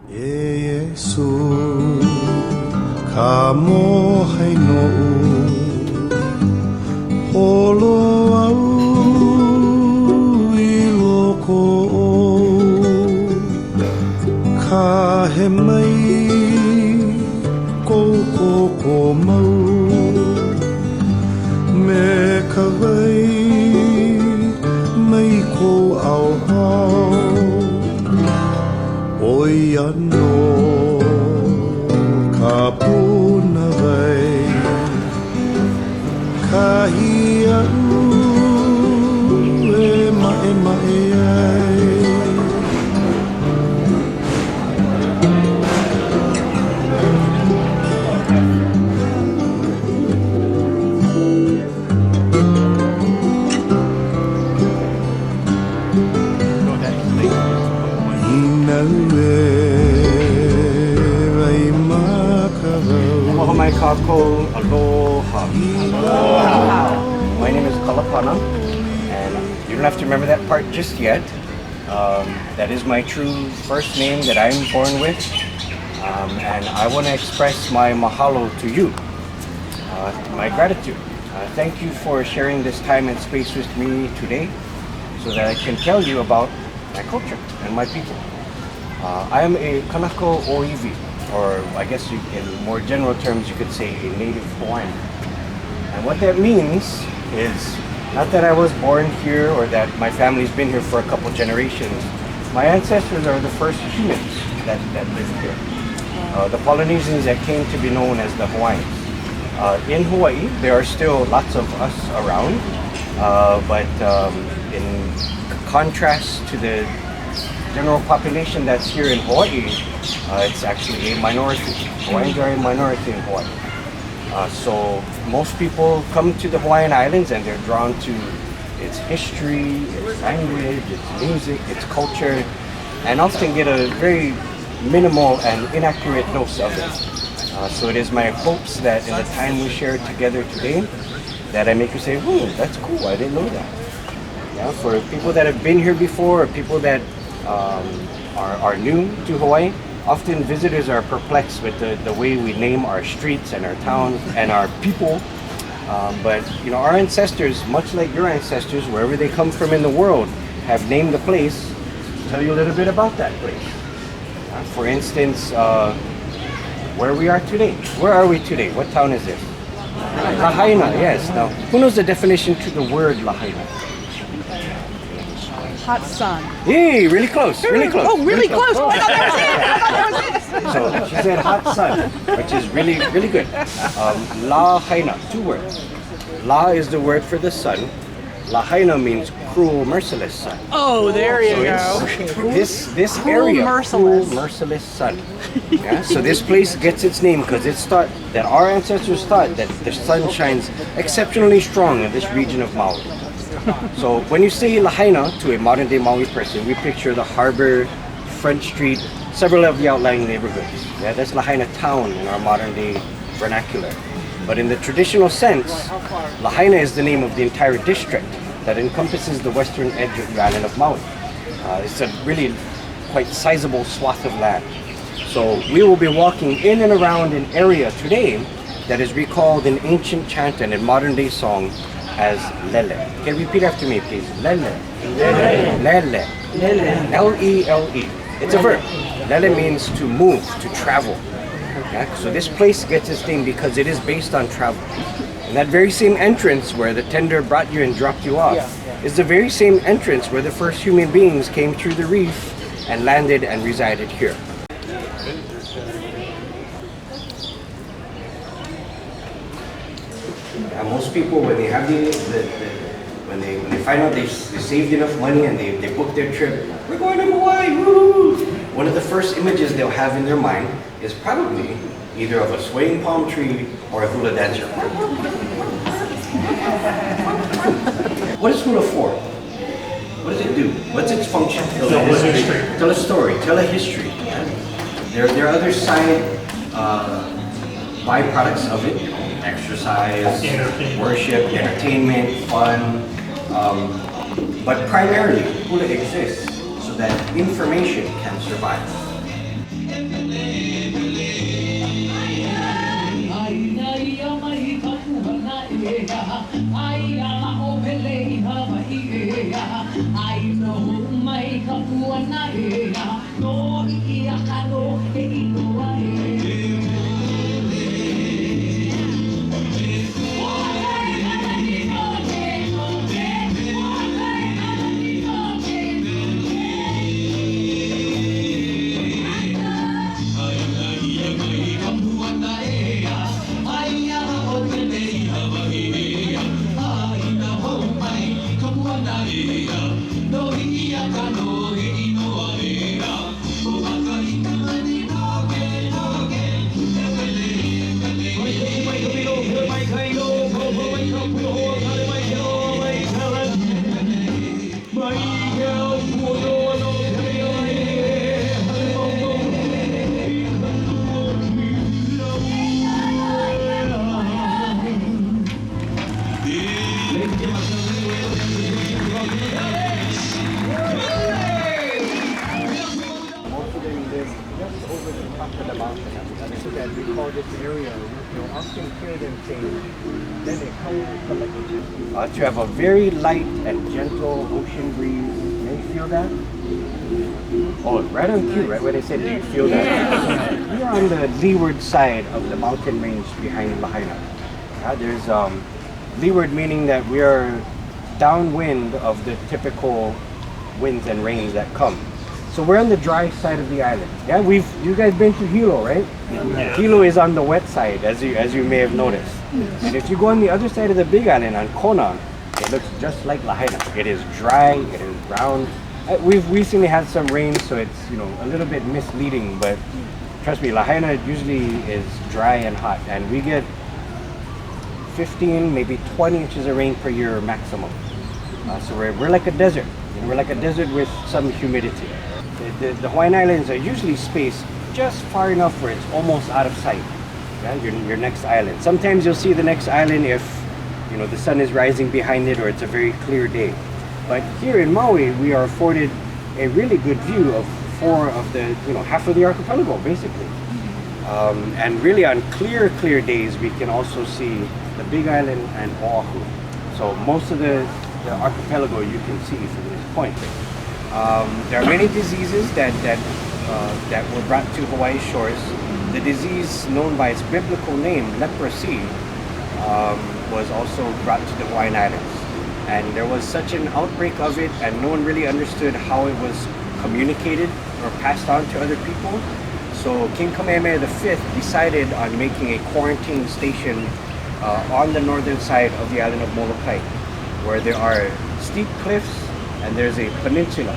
Yesu ka mohai no holo au I loko o ka he mai ko mau me ka wai mai ko au hao oi ano ka puna vai ka hia e mai ai My kako, aloha. Aloha. My name is Kalapana, and you don't have to remember that part just yet. That is my true first name that I'm born with, and I want to express my mahalo to you, my gratitude. Thank you for sharing this time and space with me today, so that I can tell you about my culture and my people. I am a kanako oiwi, or I guess in more general terms you could say a native Hawaiian. And what that means is not that I was born here or that my family's been here for a couple generations. My ancestors are the first humans that lived here. The Polynesians that came to be known as the Hawaiians. In Hawaii, there are still lots of us around, but in contrast to the general population that's here in Hawaii, it's actually a minority. Hawaiians are a minority in Hawaii. So most people come to the Hawaiian Islands and they're drawn to its history, its language, its music, its culture, and often get a very minimal and inaccurate dose of it. So it is my hopes that in the time we share together today, that I make you say, that's cool, I didn't know that. Yeah, for people that have been here before, or people that are new to Hawaii, often visitors are perplexed with the way we name our streets and our towns and our people. But you know, our ancestors, much like your ancestors, wherever they come from in the world, have named the place. Tell you a little bit about that place. For instance, where we are today. Where are we today? What town is this? Lahaina, yes. Now, who knows the definition to the word Lahaina? Hot sun. Hey, really close, really close. Oh, really close. Oh, I thought that was it. So she said hot sun, which is really, really good. Lahaina, 2 words. La is the word for the sun. Lahaina means cruel, merciless sun. Oh, there you go. This Cruel, area, merciless. cruel, merciless sun. Yeah? So this place gets its name because it's thought that our ancestors thought that the sun shines exceptionally strong in this region of Maui. So when you say Lahaina to a modern day Maui person, we picture the harbor, Front Street, several of the outlying neighborhoods. Yeah, that's Lahaina town in our modern day vernacular. But in the traditional sense, Lahaina is the name of the entire district that encompasses the western edge of the island of Maui. It's a really quite sizable swath of land. So we will be walking in and around an area today that is recalled in ancient chant and in modern day song as lele. Can you repeat after me, please? Lele. Lele. Lele. Lele. L-E-L-E. It's a verb. Lele means to move, to travel. Yeah? So this place gets its name because it is based on travel. And that very same entrance where the tender brought you and dropped you off is the very same entrance where the first human beings came through the reef and landed and resided here. And most people, when they have when they find out they saved enough money and they book their trip, we're going to Hawaii, woo! One of the first images they'll have in their mind is probably either of a swaying palm tree or a hula dancer. What is hula for? What does it do? What's its function? Tell a history. Tell a story. Tell a history. Yeah? There are other side byproducts of it. Exercise, worship, entertainment, fun. But primarily, hula exists so that information can survive. Most of them live just over the top of the mountain. And so that we call this area, you'll often hear them saying, then they come to have a very light and gentle ocean breeze. Can you feel that? Oh, right on cue, right where they said, do you feel that? We are on the leeward side of the mountain range behind Lahaina. There's leeward meaning that we are downwind of the typical winds and rains that come. So we're on the dry side of the island. Yeah, you guys been to Hilo, right? Yeah. Hilo is on the wet side, as you may have noticed. And if you go on the other side of the big island on Kona, it looks just like Lahaina. It is dry, it is brown. We've recently had some rain, so it's a little bit misleading, but trust me, Lahaina usually is dry and hot, and we get 15, maybe 20 inches of rain per year maximum. So we're like a desert. We're like a desert with some humidity. The Hawaiian Islands are usually spaced just far enough where it's almost out of sight. Yeah, your next island. Sometimes you'll see the next island if the sun is rising behind it or it's a very clear day. But here in Maui, we are afforded a really good view of four of the half of the archipelago basically. And really on clear days, we can also see the Big Island and Oahu. So most of the archipelago you can see from this point. There are many diseases that were brought to Hawaii shores. The disease known by its biblical name, leprosy, was also brought to the Hawaiian Islands. And there was such an outbreak of it, and no one really understood how it was communicated or passed on to other people. So King Kamehameha V decided on making a quarantine station on the northern side of the island of Molokai, where there are steep cliffs and there's a peninsula.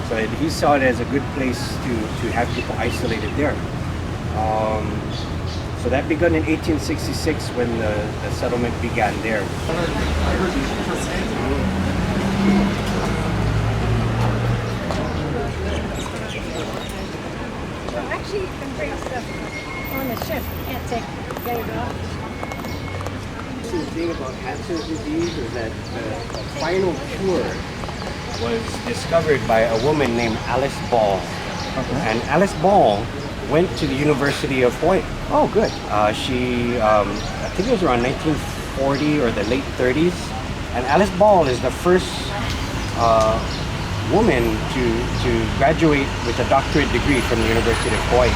So he saw it as a good place to have people isolated there. So that began in 1866 when the settlement began there. Actually, you can bring stuff on the ship. You can't get it off. The thing about Hansen's disease is that the final cure was discovered by a woman named Alice Ball. And Alice Ball went to the University of Hawaii. Oh, good. She, I think it was around 1940 or the late 30s. And Alice Ball is the first woman to graduate with a doctorate degree from the University of Hawaii.